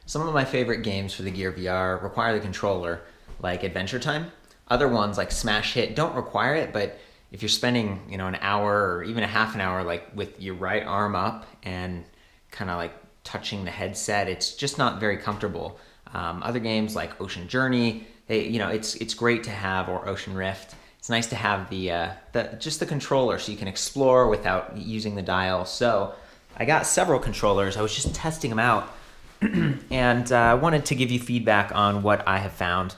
Some of my favorite games for the Gear VR require the controller, like Adventure Time. Other ones like Smash Hit don't require it, but if you're spending, an hour or even a half an hour like with your right arm up and kind of like touching the headset, it's just not very comfortable. Other games like Ocean Journey, it's great to have, or Ocean Rift. It's nice to have the controller so you can explore without using the dial. So I got several controllers. I was just testing them out and I wanted to give you feedback on what I have found.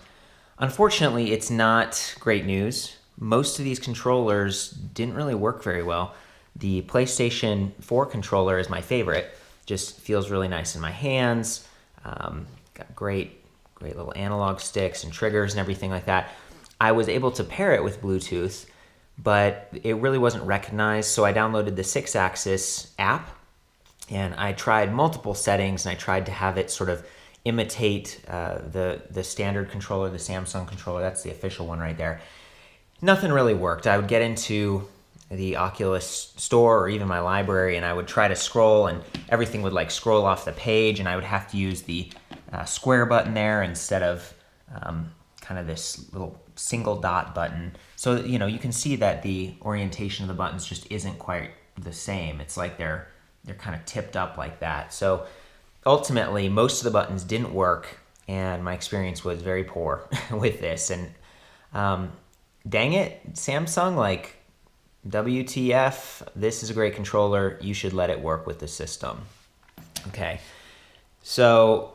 Unfortunately, it's not great news. Most of these controllers didn't really work very well. The PlayStation 4 controller is my favorite. Just feels really nice in my hands. Got great little analog sticks and triggers and everything like that. I was able to pair it with Bluetooth, but it really wasn't recognized. So I downloaded the Sixaxis app, and I tried multiple settings, and I tried to have it sort of imitate the standard controller, the Samsung controller. That's the official one right there. Nothing really worked. I would get into the Oculus store or even my library, and I would try to scroll, and everything would like scroll off the page, and I would have to use the square button there instead of kind of this little single dot button. So, you can see that the orientation of the buttons just isn't quite the same. It's like they're kind of tipped up like that. So ultimately, most of the buttons didn't work, and my experience was very poor with this. And dang it, Samsung, like, WTF, this is a great controller. You should let it work with the system. Okay, so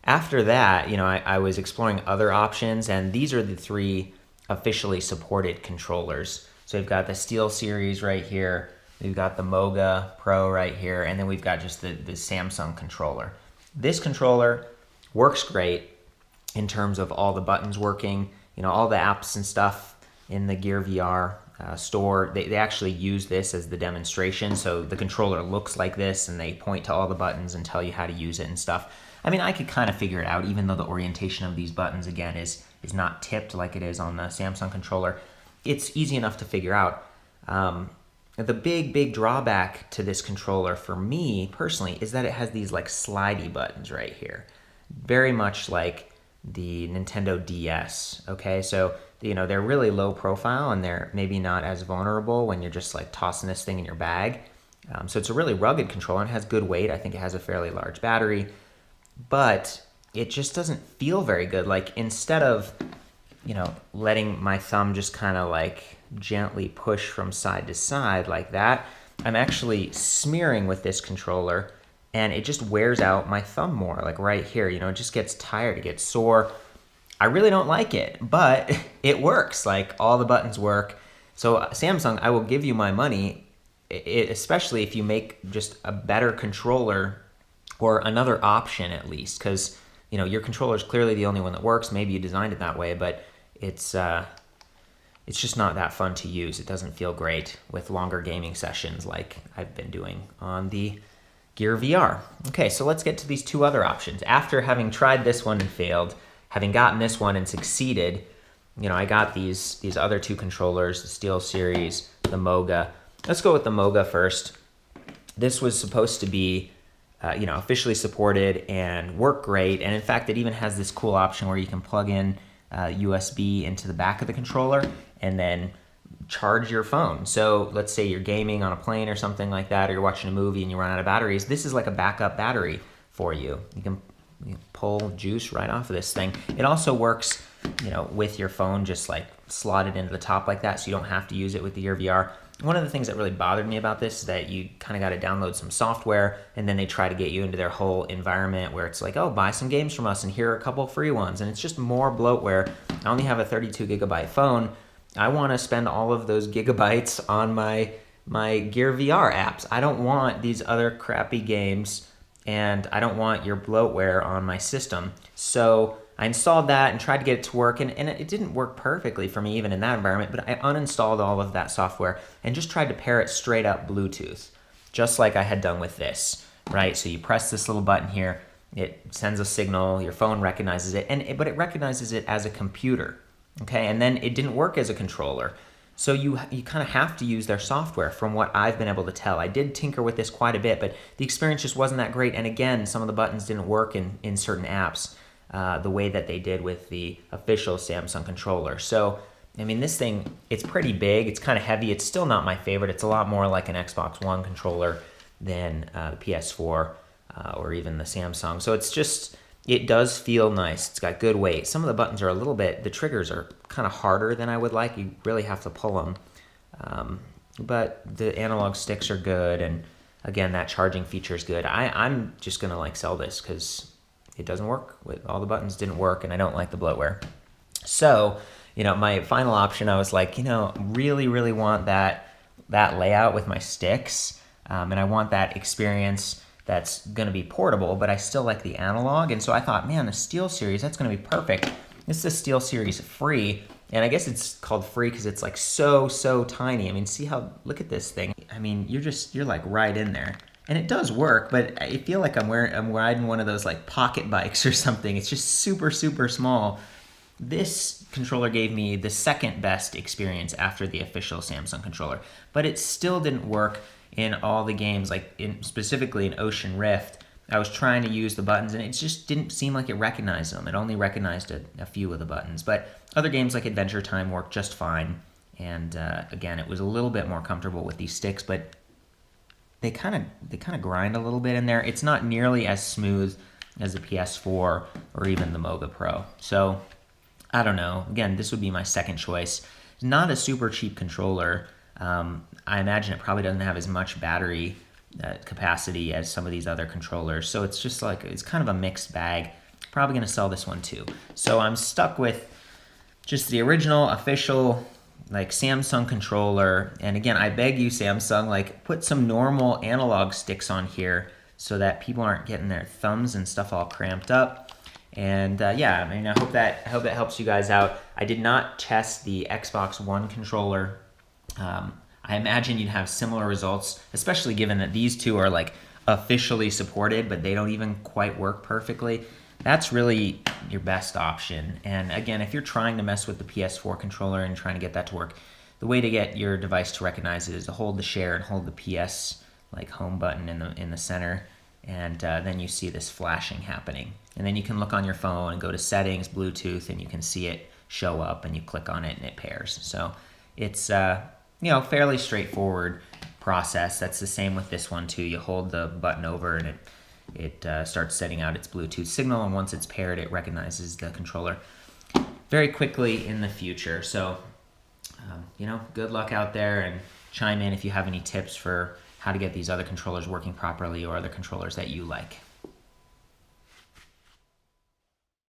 after that, I was exploring other options, and these are the three officially supported controllers. So we've got the SteelSeries right here, we've got the Moga Pro right here, and then we've got just the Samsung controller. This controller works great in terms of all the buttons working, all the apps and stuff in the Gear VR store. They actually use this as the demonstration, so the controller looks like this, and they point to all the buttons and tell you how to use it and stuff. I mean, I could kind of figure it out, even though the orientation of these buttons, again, is not tipped like it is on the Samsung controller. It's easy enough to figure out. The big drawback to this controller for me personally is that it has these like slidey buttons right here, very much like the Nintendo DS. Okay, so they're really low profile, and they're maybe not as vulnerable when you're just like tossing this thing in your bag. So it's a really rugged controller and has good weight. I think it has a fairly large battery, but it just doesn't feel very good. Like, instead of letting my thumb just kind of like gently push from side to side like that, I'm actually smearing with this controller, and it just wears out my thumb more, like right here. It just gets tired, it gets sore. I really don't like it, but it works. Like, all the buttons work. So Samsung, I will give you my money, especially if you make just a better controller or another option at least, because your controller is clearly the only one that works. Maybe you designed it that way, but it's just not that fun to use. It doesn't feel great with longer gaming sessions like I've been doing on the Gear VR. Okay, so let's get to these two other options. After having tried this one and failed, having gotten this one and succeeded, I got these other two controllers, the SteelSeries, the Moga. Let's go with the Moga first. This was supposed to be officially supported and work great. And in fact, it even has this cool option where you can plug in USB into the back of the controller and then charge your phone. So let's say you're gaming on a plane or something like that, or you're watching a movie and you run out of batteries. This is like a backup battery for you. You can pull juice right off of this thing. It also works, with your phone just like slotted into the top like that, so you don't have to use it with the Gear VR. One of the things that really bothered me about this is that you kind of got to download some software, and then they try to get you into their whole environment where it's like, oh, buy some games from us, and here are a couple free ones. And it's just more bloatware. I only have a 32 gigabyte phone. I want to spend all of those gigabytes on my Gear VR apps. I don't want these other crappy games, and I don't want your bloatware on my system. So I installed that and tried to get it to work, and it didn't work perfectly for me even in that environment, but I uninstalled all of that software and just tried to pair it straight up Bluetooth, just like I had done with this, right? So you press this little button here, it sends a signal, your phone recognizes it, but it recognizes it as a computer, okay? And then it didn't work as a controller. So you kind of have to use their software from what I've been able to tell. I did tinker with this quite a bit, but the experience just wasn't that great. And again, some of the buttons didn't work in certain apps the way that they did with the official Samsung controller. So, I mean, this thing, it's pretty big. It's kind of heavy. It's still not my favorite. It's a lot more like an Xbox One controller than the PS4 or even the Samsung. So it's just, it does feel nice. It's got good weight. Some of the buttons are a little bit, the triggers are kind of harder than I would like. You really have to pull them. But the analog sticks are good. And again, that charging feature is good. I'm just going to like sell this because it doesn't work. All the buttons didn't work and I don't like the bloatware. So, you know, my final option, I was like, you know, really, really want that layout with my sticks. And I want that experience that's going to be portable, but I still like the analog. And so I thought, man, the SteelSeries, that's going to be perfect. This is the SteelSeries free. And I guess it's called free because it's like so tiny. I mean, see how, look at this thing. I mean, you're like right in there. And it does work, but I feel like I'm riding one of those like pocket bikes or something. It's just super small. This controller gave me the second best experience after the official Samsung controller, but it still didn't work in all the games, like specifically in Ocean Rift. I was trying to use the buttons and it just didn't seem like it recognized them. It only recognized a few of the buttons, but other games like Adventure Time worked just fine. And again, it was a little bit more comfortable with these sticks, but they kind of grind a little bit in there. It's not nearly as smooth as the PS4 or even the Moga Pro. So I don't know. Again, this would be my second choice. It's not a super cheap controller. I imagine it probably doesn't have as much battery capacity as some of these other controllers. So it's just like, it's kind of a mixed bag. Probably going to sell this one too. So I'm stuck with just the original official like Samsung controller. And again, I beg you, Samsung, like put some normal analog sticks on here so that people aren't getting their thumbs and stuff all cramped up. And yeah, I mean, I hope that helps you guys out. I did not test the Xbox One controller. I imagine you'd have similar results, especially given that these two are like officially supported, but they don't even quite work perfectly. That's really your best option. And again, if you're trying to mess with the PS4 controller and trying to get that to work, the way to get your device to recognize it is to hold the share and hold the PS like home button in the center, and then you see this flashing happening. And then you can look on your phone and go to settings, Bluetooth, and you can see it show up, and you click on it and it pairs. So it's you know, fairly straightforward process. That's the same with this one too. You hold the button over and it starts setting out its Bluetooth signal, and once it's paired, it recognizes the controller very quickly in the future. So you know, good luck out there, and chime in if you have any tips for how to get these other controllers working properly or other controllers that you like.